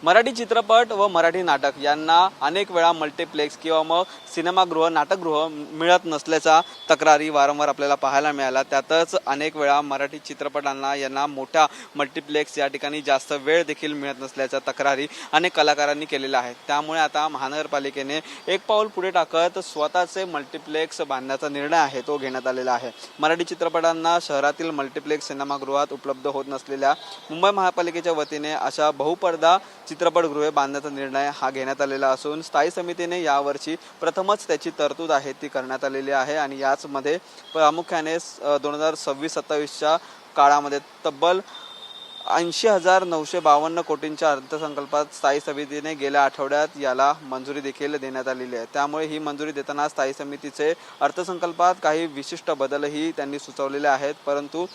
मराठी चित्रपट व मराठी नाटक यांना अनेक वेळा मल्टीप्लेक्स किंवा मग सिनेमागृह नाटकगृह मिळत नसल्याचा तक्रारी वारंवार आपल्याला पाहायला मिळाल्या। त्यातच अनेक वेळा मराठी चित्रपटांना यांना मोठ्या मल्टीप्लेक्स या ठिकाणी जास्त वेळ देखील मिळत नसल्याच्या तक्रारी अनेक कलाकारांनी केलेल्या आहेत। त्यामुळे आता महानगरपालिकेने एक पाऊल पुढे टाकत स्वतःचे मल्टीप्लेक्स बांधण्याचा निर्णय आहे तो घेण्यात आलेला आहे। मराठी चित्रपटांना शहरातील मल्टीप्लेक्स सिनेमागृहात उपलब्ध होत नसलेल्या मुंबई महापालिकेच्या वतीने अशा बहुपडदा चित्रपटगृहे बांधण्याचा निर्णय हा घेण्यात आलेला असून स्थायी समितीने यावर्षी प्रथमच त्याची तरतूद आहे ती करण्यात आलेली आहे। आणि याचमध्ये प्रामुख्याने 2026-27च्या काळामध्ये तब्बल 80,952 कोटींच्या अर्थसंकल्पात स्थायी समितीने गेल्या आठवड्यात याला मंजुरी देखील देण्यात आलेली आहे। त्यामुळे ही मंजुरी देताना स्थायी समितीचे अर्थसंकल्पात काही विशिष्ट बदलही त्यांनी सुचवलेले आहेत। परंतु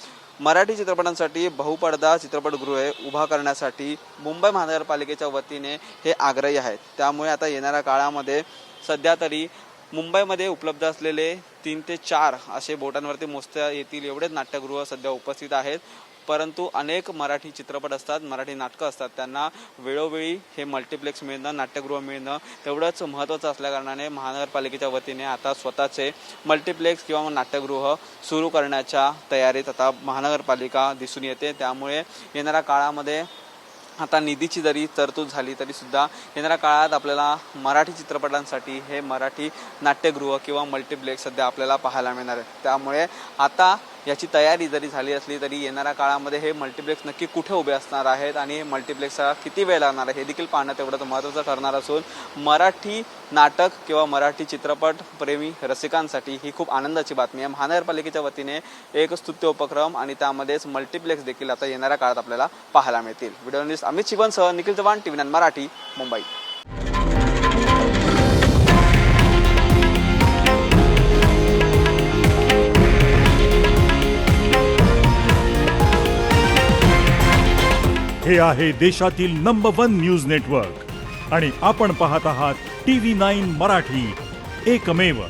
मराठी चित्रपटांसाठी बहुपडदा चित्रपटगृहे उभा करण्यासाठी मुंबई महानगरपालिकेच्या वतीने हे आग्रही आहेत। त्यामुळे आता येणाऱ्या काळामध्ये सध्या तरी मुंबईमध्ये उपलब्ध असलेले 3 ते 4 असे बोटांवरती मोजता येतील एवढेच नाट्यगृह सध्या उपस्थित आहेत। परंतु अनेक मराठी चित्रपट असतात, मराठी नाटकं असतात, त्यांना वेळोवेळी हे मल्टीप्लेक्स मिळणं, नाट्यगृह मिळणं तेवढंच महत्त्वाचं असल्याकारणाने महानगरपालिकेच्या वतीने आता स्वतःचे मल्टीप्लेक्स किंवा नाट्यगृह सुरू करण्याच्या तयारीत आता महानगरपालिका दिसून येते। त्यामुळे येणाऱ्या काळामध्ये आता निधीची जरी तरतूद झाली तरी सुद्धा येणाऱ्या काळात आपल्याला मराठी चित्रपटांसाठी हे मराठी नाट्यगृह किंवा मल्टीप्लेक्स सध्या आपल्याला पाहायला मिळणार आहे। त्यामुळे आता याची तयारी जरी झाली असली तरी येणाऱ्या काळामध्ये हे मल्टीप्लेक्स नक्की कुठे उभे असणार आहेत आणि मल्टीप्लेक्सला किती वेळ लागणार आहे हे देखील पाहणं तेवढंच महत्त्वाचं ठरणार असून मराठी नाटक किंवा मराठी चित्रपट प्रेमी रसिकांसाठी ही खूप आनंदाची बातमी आहे। महानगरपालिकेच्या वतीने एक स्तुत्य उपक्रम आणि त्यामध्येच मल्टीप्लेक्स देखील आता येणाऱ्या काळात आपल्याला पाहायला मिळतील। व्हिडिओ जर्नलिस्ट अमित शिवनसह निखिल चव्हाण, TV9 मराठी, मुंबई। हे आहे देशातील नंबर 1 न्यूज नेटवर्क आणि आपण पाहत आहात TV9 मराठी, एकमेव।